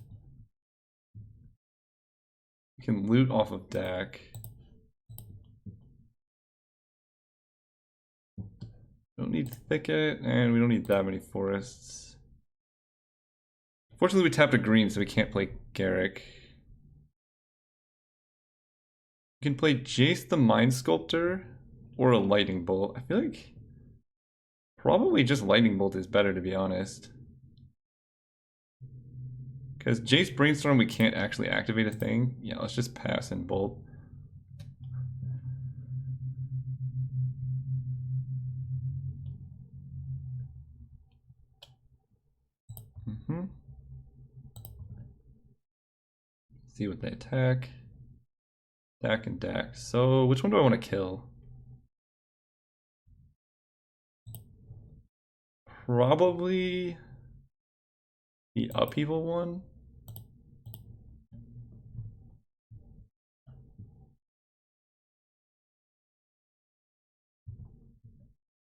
We can loot off of deck. Don't need Thicket, and we don't need that many forests. Fortunately, we tapped a green, so we can't play Garrick. We can play Jace the Mind Sculptor or a Lightning Bolt. I feel like probably just Lightning Bolt is better, to be honest. Because Jace Brainstorm, we can't actually activate a thing. Yeah, let's just pass and bolt. See what they attack. Dak and Dak. So which one do I want to kill? Probably the upheaval one.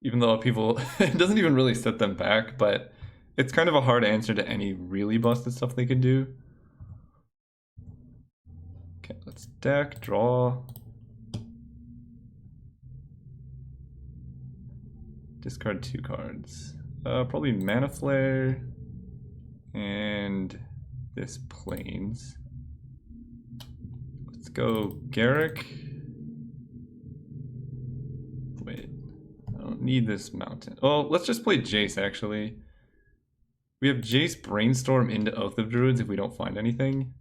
Even though upheaval it doesn't even really set them back, but it's kind of a hard answer to any really busted stuff they could do. Okay, let's deck, draw. Discard 2 cards. Probably Mana Flare and this Plains. Let's go Garrick. Wait, I don't need this mountain. Oh, let's just play Jace actually. We have Jace Brainstorm into Oath of Druids if we don't find anything.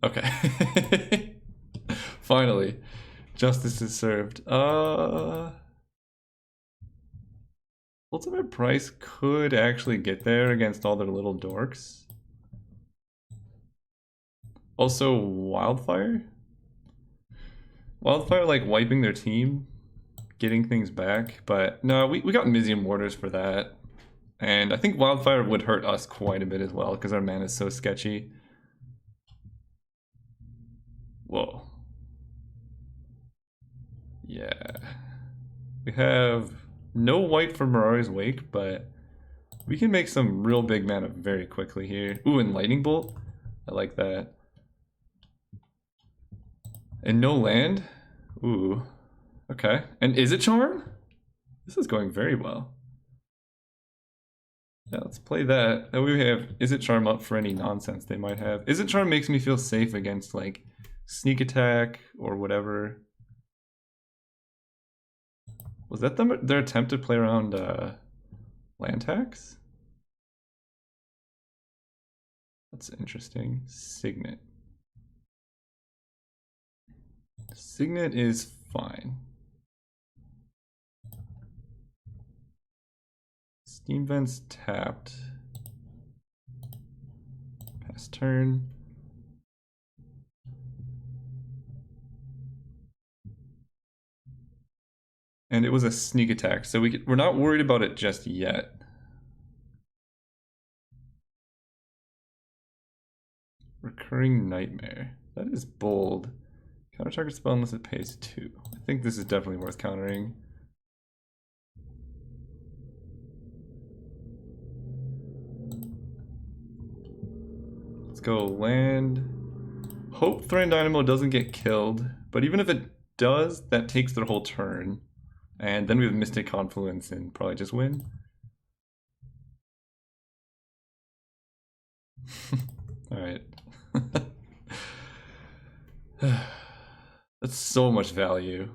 Okay. Finally. Justice is served. Ultimate Price could actually get there against all their little dorks. Also, Wildfire? Wildfire, like, wiping their team, getting things back, but no, we got Mizium Mortars for that. And I think Wildfire would hurt us quite a bit as well, because our mana is so sketchy. Whoa. Yeah. We have no white for Mirari's Wake, but we can make some real big mana very quickly here. Ooh, and Lightning Bolt? I like that. And no land? Ooh. Okay. And is it Charm? This is going very well. Yeah, let's play that. That way we have Is It Charm up for any nonsense they might have. Is It Charm makes me feel safe against, like, sneak attack or whatever. Was that their attempt to play around land tax? That's interesting. Signet. Signet is fine. Steam Vents tapped. Pass turn. And it was a sneak attack, so we're not worried about it just yet. Recurring Nightmare. That is bold. Counter target spell unless it pays 2. I think this is definitely worth countering. Let's go land. Hope Thran Dynamo doesn't get killed, but even if it does, that takes their whole turn. And then we have Mystic Confluence and probably just win. Alright. That's so much value.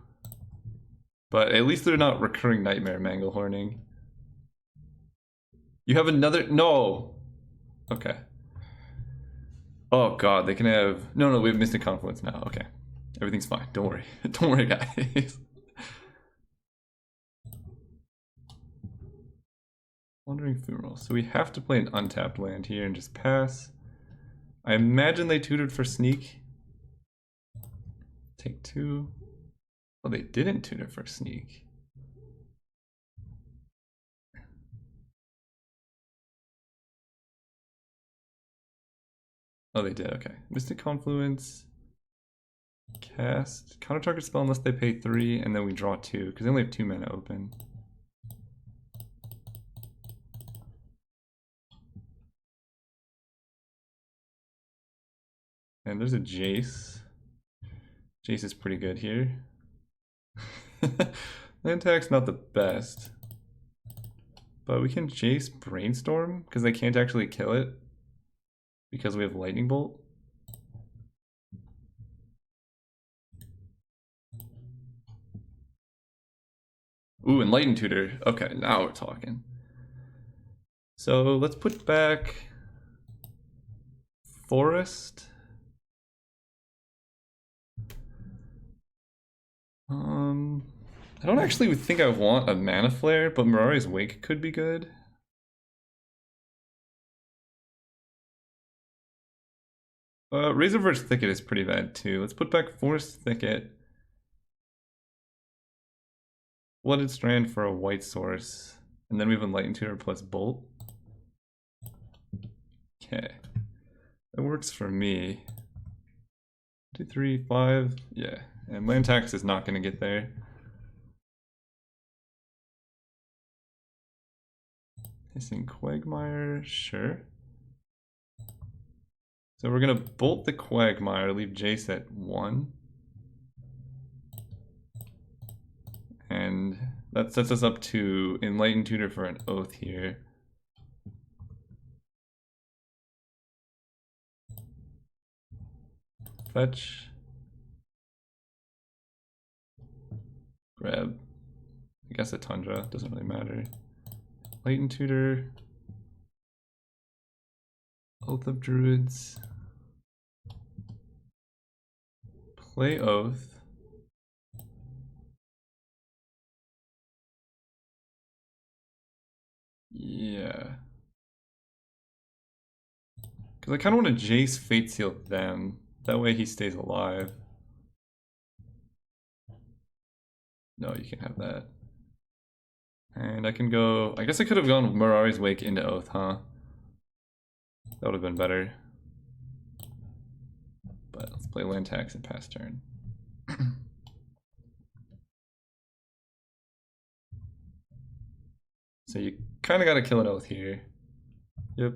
But at least they're not recurring Nightmare Manglehorning. You have another... No! Okay. Oh god, they can have... No, we have Mystic Confluence now. Okay. Everything's fine. Don't worry. Don't worry, guys. Wandering Funeral. So we have to play an untapped land here and just pass. I imagine they tutored for sneak. Take 2. Oh, they didn't tutor for sneak. Oh, they did. Okay. Mystic Confluence. Cast. Counter target spell unless they pay 3, and then we draw 2, because they only have 2 mana open. And there's a Jace. Jace is pretty good here. Land attack's not the best. But we can Jace Brainstorm, because they can't actually kill it. Because we have Lightning Bolt. Ooh, Enlightened Tutor. Okay, now we're talking. So let's put back Forest. I don't actually think I want a Mana Flare, but Mirari's Wake could be good. Razorverge Thicket is pretty bad too. Let's put back Forest Thicket. Blooded Strand for a white source. And then we have Enlightened Tutor plus Bolt. Okay. That works for me. 2, 3, 5. Yeah. And land tax is not going to get there. Hissing Quagmire, sure. So we're going to bolt the Quagmire, leave Jace at 1. And that sets us up to Enlightened Tutor for an Oath here. Fetch. Grab. I guess a Tundra, doesn't really matter. Enlightened Tutor. Oath of Druids. Play Oath. Yeah. Because I kind of want to Jace Fate Seal them. That way he stays alive. No, you can't have that. And I can go... I guess I could have gone Mirari's Wake into Oath, huh? That would have been better. But let's play land tax and pass turn. So you kind of got to kill an Oath here. Yep.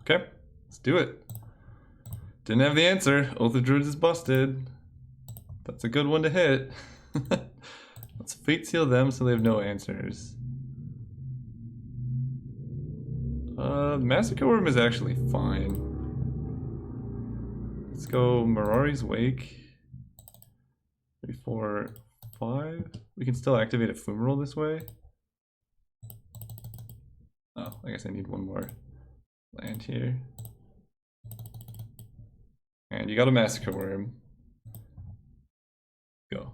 Okay, let's do it. Didn't have the answer. Oath of Druids is busted. That's a good one to hit. Let's Fate Seal them so they have no answers. Massacre Worm is actually fine. Let's go Mirari's Wake. 3, 4, 5. We can still activate a Fumarole this way. Oh, I guess I need one more land here. And you got a Massacre Worm. Go.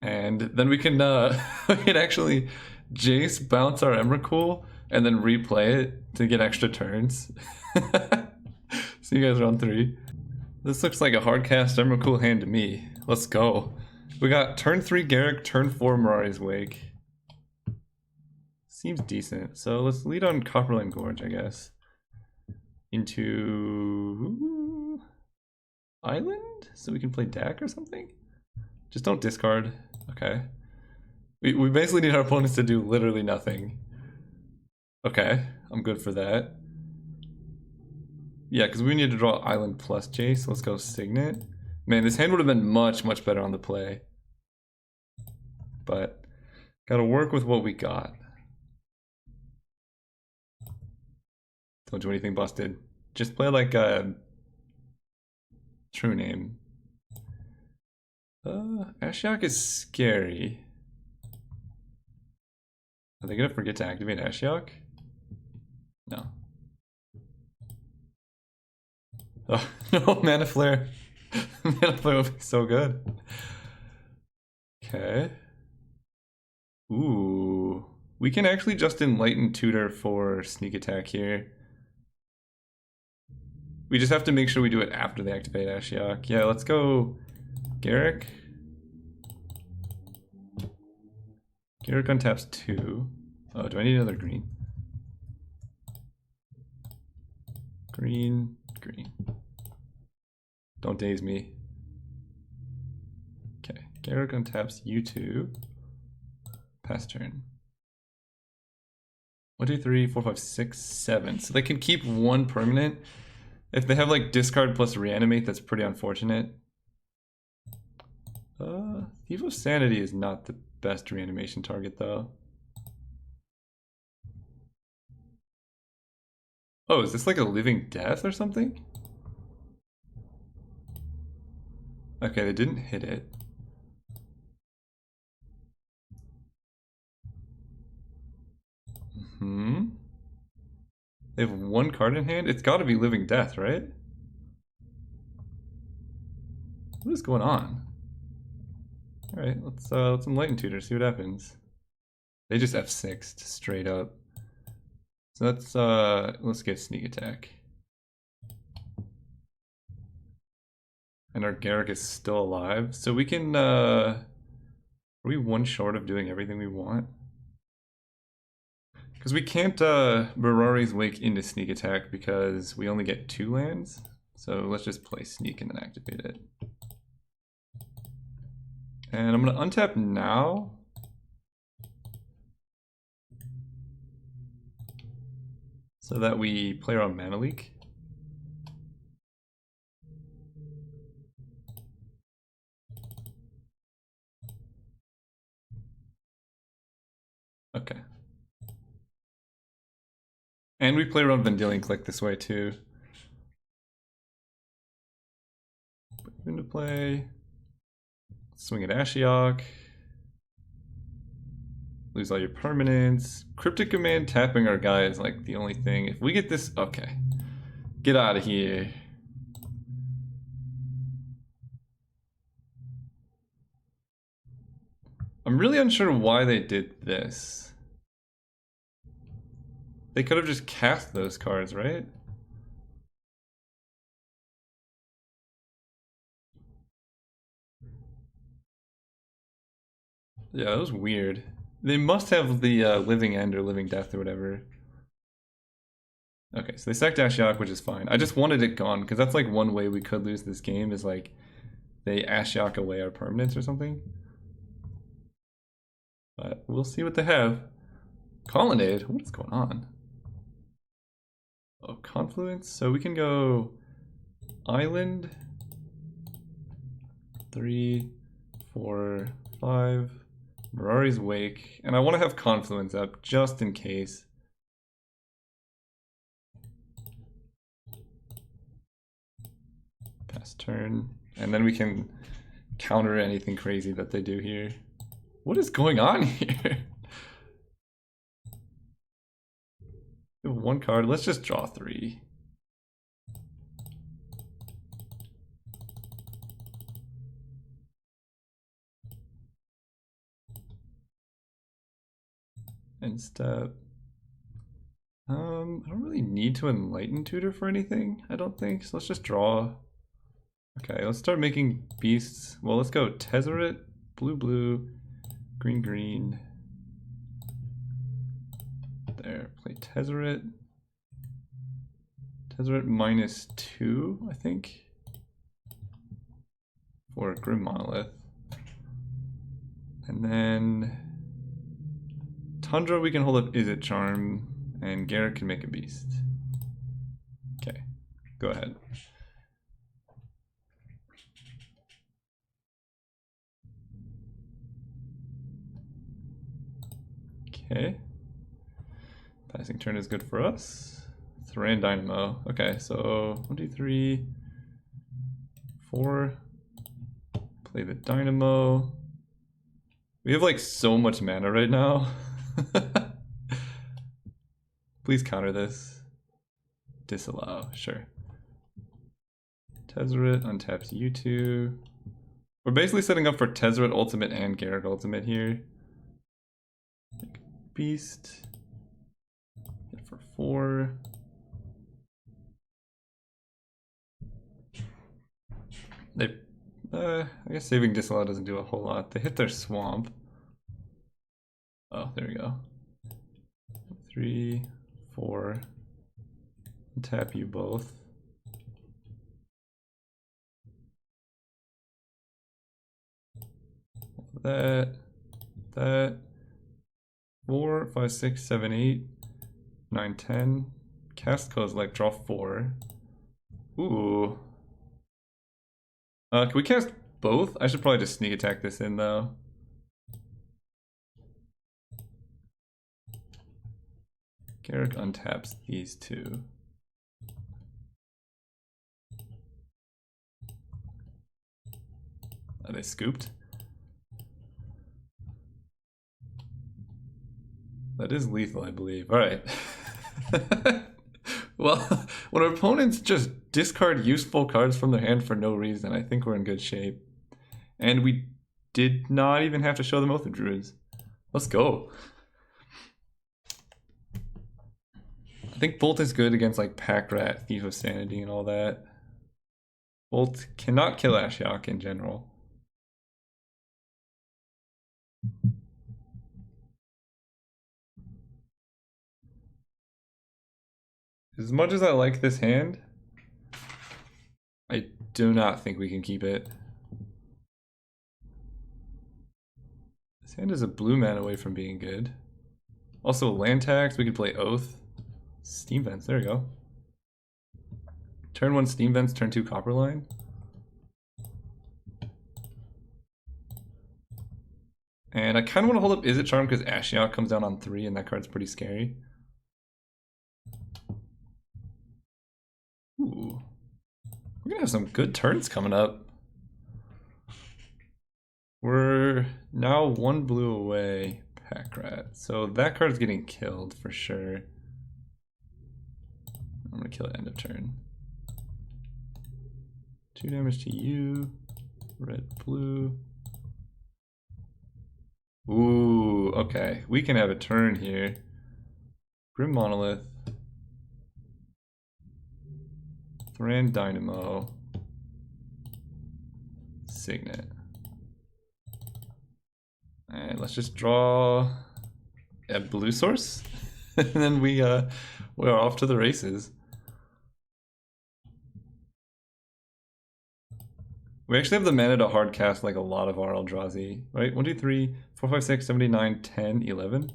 And then we can actually Jace bounce our Emrakul and then replay it to get extra turns. So you guys are on 3. This looks like a hard cast Emrakul hand to me. Let's go. We got turn 3 Garruk, turn 4 Mirari's Wake. Seems decent. So let's lead on Copperline Gorge, I guess. Into Island? So we can play deck or something? Just don't discard. Okay. We basically need our opponents to do literally nothing. Okay, I'm good for that. Yeah, because we need to draw Island plus Jace. Let's go Signet. Man, this hand would have been much, much better on the play. But gotta work with what we got. Don't do anything busted. Just play like a true name. Ashiok is scary. Are they gonna forget to activate Ashiok? No. Oh, no, Mana Flare. Mana Flare would be so good. Okay. Ooh. We can actually just Enlighten Tutor for Sneak Attack here. We just have to make sure we do it after they activate Ashiok. Yeah, let's go Garruk. Garruk untaps 2. Oh, do I need another green? Green, green. Don't daze me. Okay, Garruk untaps U2. Pass turn. 1, 2, 3, 4, 5, 6, 7. So they can keep 1 permanent. If they have like discard plus reanimate, that's pretty unfortunate. Thief of Sanity is not the best reanimation target though. Oh, is this like a living death or something? Okay, they didn't hit it. They have one card in hand? It's gotta be Living Death, right? What is going on? Alright, let's Enlighten Tutor, see what happens. They just F6'd straight up. So let's get Sneak Attack. And our Garrick is still alive. So we can are we one short of doing everything we want? Because we can't Mirari's Wake into Sneak Attack because we only get 2 lands. So let's just play Sneak and then activate it. And I'm gonna untap now. So that we play around Mana Leak. Okay. And we play around Vendilion Click this way too. Put you into play. Swing at Ashiok. Lose all your permanents. Cryptic Command tapping our guy is like the only thing. If we get this, okay. Get out of here. I'm really unsure why they did this. They could have just cast those cards, right? Yeah, that was weird. They must have the Living End or Living Death or whatever. Okay, so they sacked Ashiok, which is fine. I just wanted it gone, because that's like one way we could lose this game is like they Ashiok away our permanents or something. But we'll see what they have. Colonnade? What is going on? Oh, Confluence? So we can go Island. 3, 4, 5. Mirari's Wake. And I want to have Confluence up just in case. Pass turn. And then we can counter anything crazy that they do here. What is going on here? We have 1 card. Let's just draw 3. End step. I don't really need to Enlighten Tutor for anything, I don't think. So let's just draw. Okay, let's start making beasts. Well, let's go Tezzeret, blue, blue, green, green. There, play Tezzeret. Tezzeret -2, I think. For Grim Monolith. And then Tundra we can hold up Is It Charm, and Garrett can make a beast. Okay, go ahead. Okay. Passing turn is good for us. Thran Dynamo. Okay, so 1, 2, 3, 4. Play the Dynamo. We have like so much mana right now. Please counter this. Disallow, sure. Tezzeret untaps you two. We're basically setting up for Tezzeret Ultimate and Garrett Ultimate here. Beast. Hit for 4. They, I guess saving Disallow doesn't do a whole lot. They hit their swamp. Oh, there we go. 3, 4. Tap you both. That. 4, 5, 6, 7, 8, 9, 10. Cast Kozilek, draw 4. Ooh. Can we cast both? I should probably just sneak attack this in though. Garrick untaps these two. Are they scooped? That is lethal, I believe. Alright. Well, when our opponents just discard useful cards from their hand for no reason, I think we're in good shape. And we did not even have to show them Oath of Druids. Let's go. I think Bolt is good against like Pack Rat, Thief of Sanity, and all that. Bolt cannot kill Ashiok in general. As much as I like this hand, I do not think we can keep it. This hand is a blue mana away from being good. Also, land tax, we could play Oath. Steam Vents, there we go. Turn 1 Steam Vents, turn 2 Copperline. And I kind of want to hold up Is It Charm because Ashiok comes down on 3 and that card's pretty scary. Ooh. We're gonna have some good turns coming up. We're now 1 blue away, Pack Rat. So that card's getting killed for sure. I'm gonna kill it end of turn. 2 damage to you. Red, blue. Ooh, okay. We can have a turn here. Grim Monolith. Thran Dynamo. Signet. Alright, let's just draw a blue source. And then we are off to the races. We actually have the mana to hard cast like a lot of our Eldrazi, right? 1, 2, 3, 4, 5, 6, 7, 8, 9, 10, 11.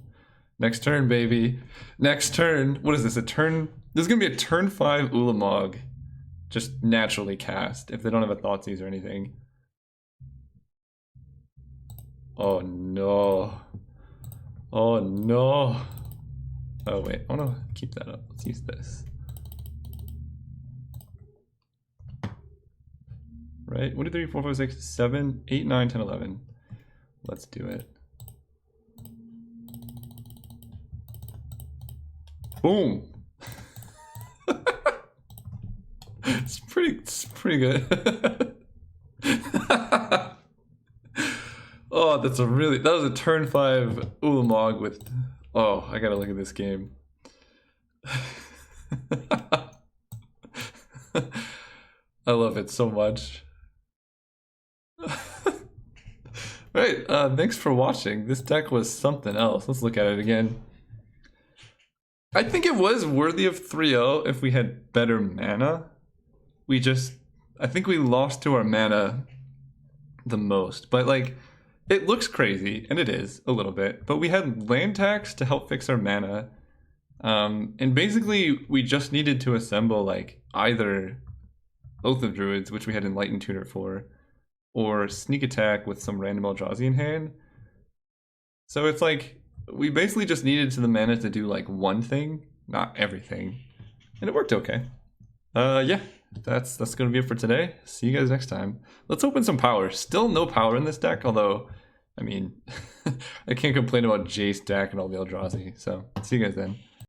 Next turn, baby. Next turn. What is this? A turn? This is gonna be a turn 5 Ulamog. Just naturally cast if they don't have a Thoughtseize or anything. Oh no. Oh no. Oh wait, I wanna keep that up. Let's use this. Right? 1, 2, 3, 4, 5, 6, 7, 8, 9, 10, 11. Let's do it. Boom. It's pretty good. Oh, that was a turn 5 Ulamog with, oh, I gotta look at this game. I love it so much. Right, thanks for watching. This deck was something else. Let's look at it again. I think it was worthy of 3-0 if we had better mana. I think we lost to our mana the most. But like, it looks crazy, and it is a little bit. But we had land tax to help fix our mana. And basically, we just needed to assemble like either Oath of Druids, which we had Enlightened Tutor for, or Sneak Attack with some random Eldrazi in hand. So it's like, we basically just needed to the mana to do like one thing, not everything. And it worked okay. Yeah, that's gonna be it for today. See you guys next time. Let's open some power. Still no power in this deck, although, I mean, I can't complain about Jace deck and all the Eldrazi. So, see you guys then.